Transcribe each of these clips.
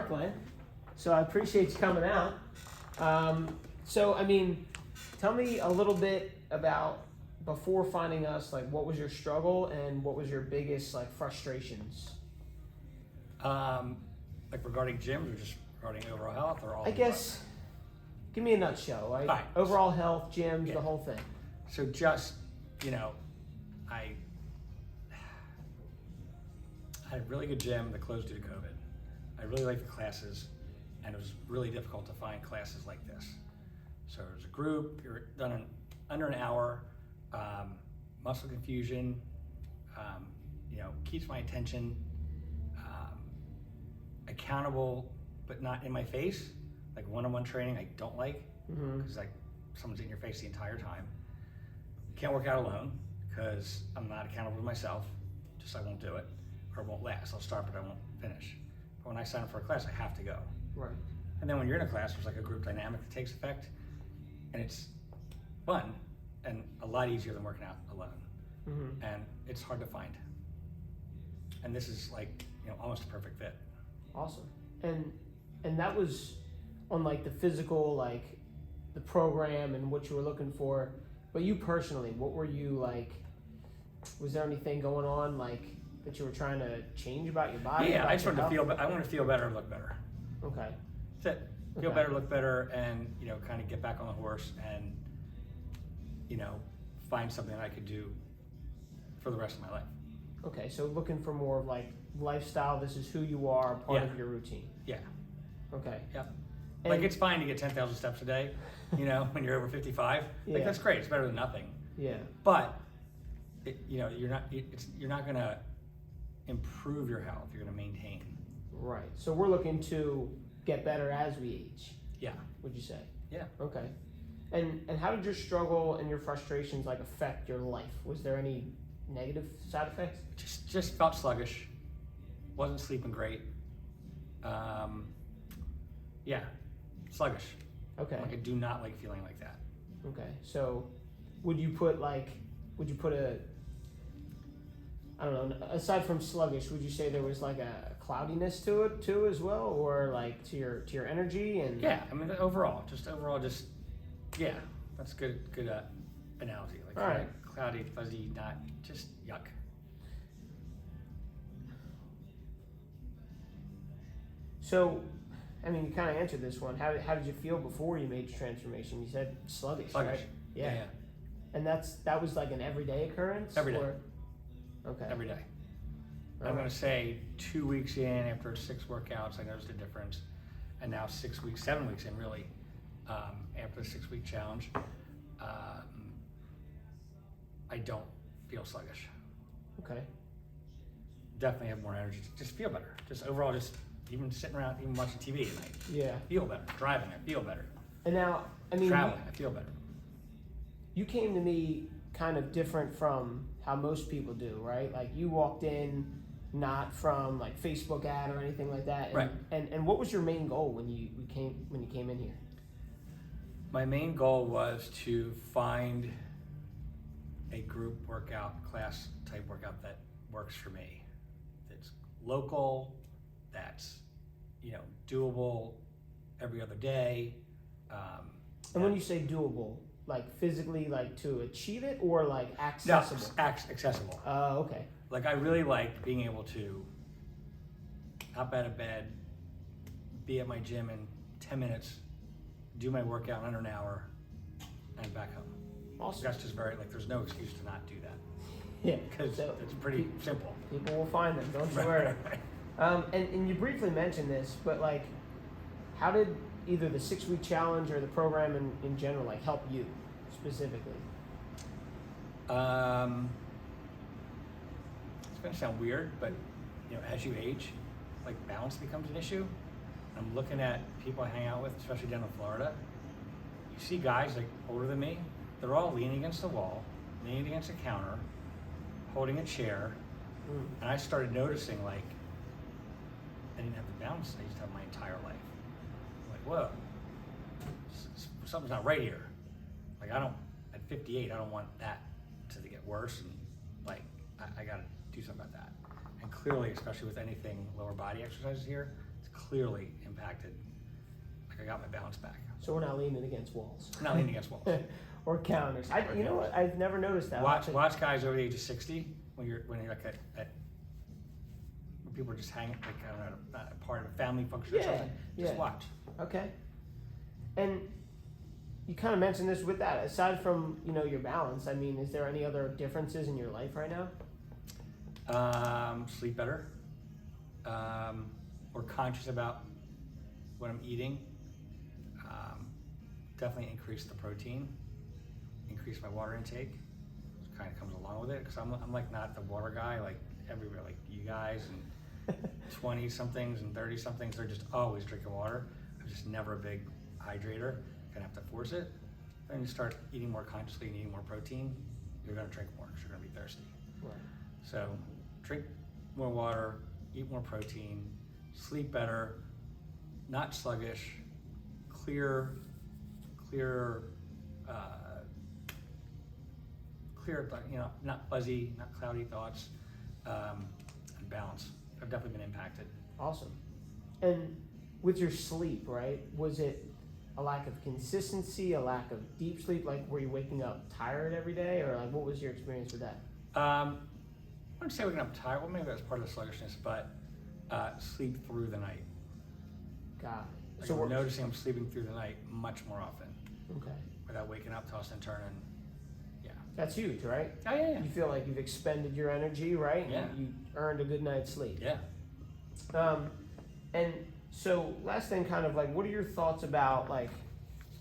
smart, Glen. So I appreciate you coming out. So, I mean, tell me a little bit about before finding us, like what was your struggle and what was your biggest like frustrations? Like regarding gyms or just regarding overall health or all? I guess, give me a nutshell, right? All right. Overall health, gyms, Yeah. the whole thing. So just, I had a really good gym that closed due to COVID. I really liked the classes, and it was really difficult to find classes like this. So it was a group, you're done in under an hour, muscle confusion, keeps my attention, accountable, but not in my face. Like one-on-one training I don't like, because like someone's in your face the entire time. Can't work out alone, because I'm not accountable to myself, just I won't do it, or it won't last. I'll start, but I won't finish. But when I sign up for a class, I have to go. Right. And then when you're in a class, there's like a group dynamic that takes effect, and it's fun and a lot easier than working out alone. And it's hard to find. And this is like, almost a perfect fit. Awesome. And that was on like the physical, like the program and what you were looking for. But you personally, what were you like? Was there anything going on like that you were trying to change about your body? Yeah, I just wanted to feel. I want to feel better and look better. Okay. That's it. Feel better, look better, and kind of get back on the horse and find something that I could do for the rest of my life. Okay, so looking for more of like lifestyle. This is who you are, part of your routine. Yeah. Okay. Yep. And Like it's fine to get 10,000 steps a day, when you're over 55. Like that's great. It's better than nothing. Yeah. But you're not going to improve your health. You're going to maintain. Right. So we're looking to get better as we age. Yeah. Would you say? Yeah. Okay. And how did your struggle and your frustrations like affect your life? Was there any negative side effects? Just felt sluggish. Wasn't sleeping great. Yeah, sluggish. Okay. Like I do not like feeling like that. Okay. So would you put a, I don't know, aside from sluggish, would you say there was like a cloudiness to it too as well, or like to your energy and? Yeah, I mean overall, yeah, that's good analogy. Like all right. Cloudy, fuzzy, not just yuck. So, I mean, you kind of answered this one. How did you feel before you made your transformation? You said sluggish, right? Yeah. And that was like an everyday occurrence? Every day. Okay. Every day. All I'm right. going to say 2 weeks in, after 6 workouts, I noticed a difference. And now 7 weeks in really, after the 6-week challenge, I don't feel sluggish. Okay. Definitely have more energy. Just feel better. Just overall, just even sitting around, even watching TV at night. Yeah. Feel better. Driving, I feel better. And now, I mean, Traveling, I feel better. you came to me kind of different from how most people do, right? Like you walked in not from like Facebook ad or anything like that. And, Right. And what was your main goal when you came in here? My main goal was to find a group workout, class type workout that works for me. That's local, that's doable every other day. And when you say doable, like physically, like to achieve it, or like accessible? No, accessible. Okay. Like I really like being able to hop out of bed, be at my gym in 10 minutes, do my workout in under an hour, and back home. Awesome. That's just there's no excuse to not do that. Yeah. Because So it's pretty simple. people will find them, don't you worry. And you briefly mentioned this, but like, how did either the 6-week challenge or the program in general like help you specifically? It's gonna sound weird, but as you age, like balance becomes an issue. I'm looking at people I hang out with, especially down in Florida. You see guys like older than me, they're all leaning against the wall, leaning against a counter, holding a chair, and I started noticing like I didn't have the balance I used to have my entire life. I'm like, whoa, something's not right here. Like at 58, I don't want that to get worse, and like I gotta do something about that. And clearly, especially with anything lower body exercises here, it's clearly impacted. Like I got my balance back. So we're not leaning against walls. I'm not leaning against walls. Or counters. You know what? I've never noticed that. Watch guys over the age of 60 when you're like at when people are just hanging, like I don't know, not a part of a family function or something. Just watch. Okay. And you kind of mentioned this with that. Aside from your balance, I mean, is there any other differences in your life right now? Sleep better. More conscious about what I'm eating. Definitely increase the protein. Increase my water intake. It kind of comes along with it because I'm like not the water guy like everybody, like you guys and 20 somethings and 30 somethings. They're just always drinking water. I'm just never a big hydrator. Gonna have to force it. Then you start eating more consciously and eating more protein, you're gonna drink more because you're gonna be thirsty. Right. So drink more water, eat more protein, sleep better, not sluggish, clear, not fuzzy, not cloudy thoughts, and balance. I've definitely been impacted. Awesome. And with your sleep, right? Was it a lack of consistency, a lack of deep sleep? Like, were you waking up tired every day, or like, what was your experience with that? I wouldn't say waking up tired. Well, maybe that's part of the sluggishness, but sleep through the night. Got it. Like So I'm noticing I'm sleeping through the night much more often. Okay. Without waking up, tossing and turning. Yeah. That's huge, right? Oh yeah. You feel like you've expended your energy, right? Yeah. You earned a good night's sleep. Yeah. And so last thing, kind of like, what are your thoughts about like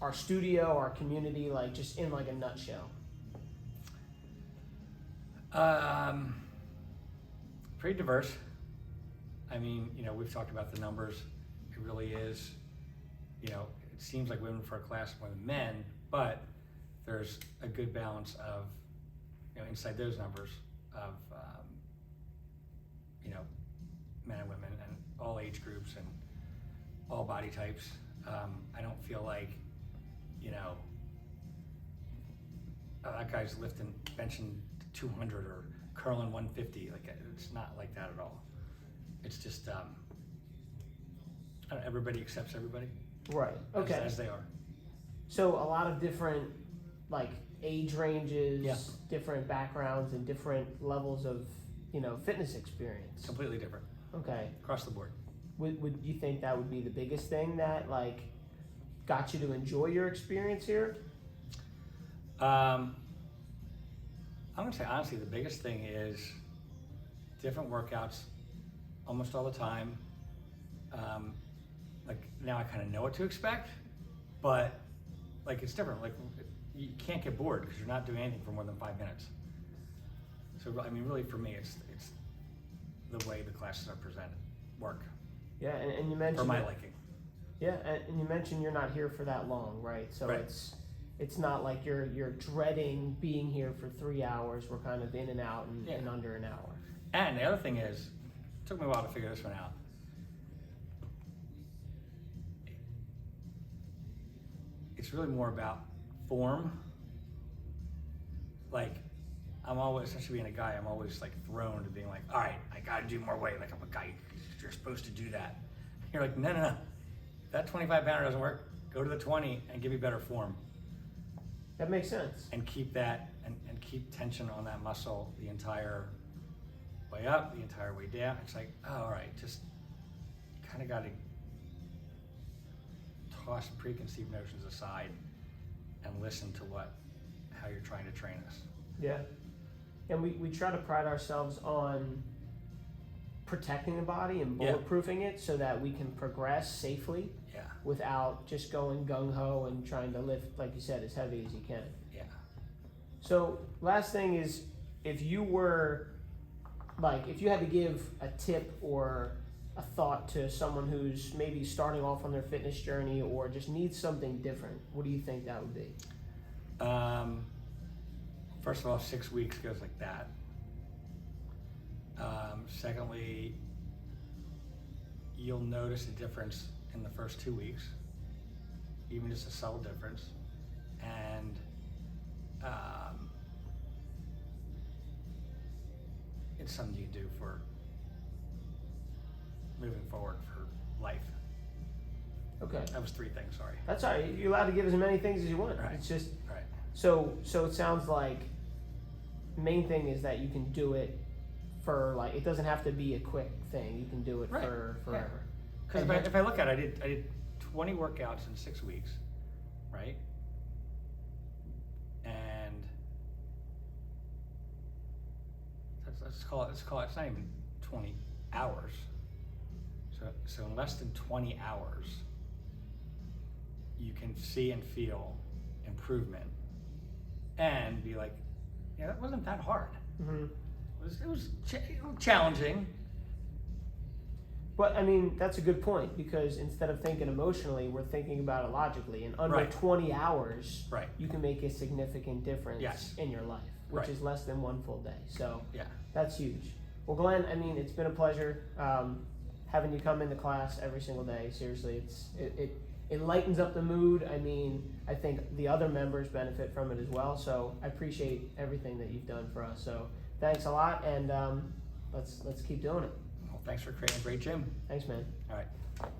our studio, our community, like just in like a nutshell? Pretty diverse. I mean, we've talked about the numbers. It really is, it seems like women for a class more than men, but there's a good balance of, inside those numbers of, men and women and all age groups and all body types. I don't feel like, that guy's benching 200 or curling 150. Like, it's not like that at all. It's just, everybody accepts everybody. Right. Okay. As they are. So a lot of different like age ranges, Yeah. different backgrounds, and different levels of fitness experience. Completely different. Okay. Across the board. Would you think that would be the biggest thing that like got you to enjoy your experience here? I'm gonna say honestly, the biggest thing is different workouts almost all the time. Like now I kind of know what to expect, but like it's different. Like you can't get bored because you're not doing anything for more than 5 minutes. So I mean, really for me, it's the way the classes are presented work. Yeah, and you mentioned for my liking. Yeah, and you mentioned you're not here for that long, right? So Right. it's not like you're dreading being here for 3 hours. We're kind of in and out in under an hour. And the other thing is, it took me a while to figure this one out. It's really more about form. Like, I'm always, especially being a guy, I'm always like thrown to being like, all right, I gotta do more weight. Like I'm a guy, you're supposed to do that. You're like, no. If that 25 pounder doesn't work, go to the 20 and give me better form. That makes sense. And keep that, and keep tension on that muscle the entire way up, the entire way down. It's like, oh, all right, just kind of got to toss preconceived notions aside and listen to how you're trying to train us. Yeah. And we try to pride ourselves on protecting the body and bulletproofing it so that we can progress safely without just going gung-ho and trying to lift, like you said, as heavy as you can. Yeah. So last thing is, if you had to give a tip or a thought to someone who's maybe starting off on their fitness journey or just needs something different, what do you think that would be? First of all, 6 weeks goes like that. Secondly, you'll notice a difference in the first 2 weeks, even just a subtle difference. And it's something you do for moving forward for life. Okay. That was 3 things, sorry. That's all right. You're allowed to give as many things as you want. Right. It's just, Right. so it sounds like main thing is that you can do it for, like, it doesn't have to be a quick thing. You can do it Right. for forever. Because if I look at it, I did 20 workouts in 6 weeks, right? And let's call it, it's not even 20 hours. So in less than 20 hours, you can see and feel improvement and be like, yeah, that wasn't that hard. Mm-hmm. It was challenging. But I mean, that's a good point, because instead of thinking emotionally, we're thinking about it logically. And under Right. 20 hours, Right. you can make a significant difference Yes. in your life, which Right. is less than one full day. So Yeah. that's huge. Well, Glenn, I mean, it's been a pleasure having you come into class every single day. Seriously, it lightens up the mood. I mean, I think the other members benefit from it as well. So I appreciate everything that you've done for us. So thanks a lot, and let's keep doing it. Well, thanks for creating a great gym. Thanks, man. All right.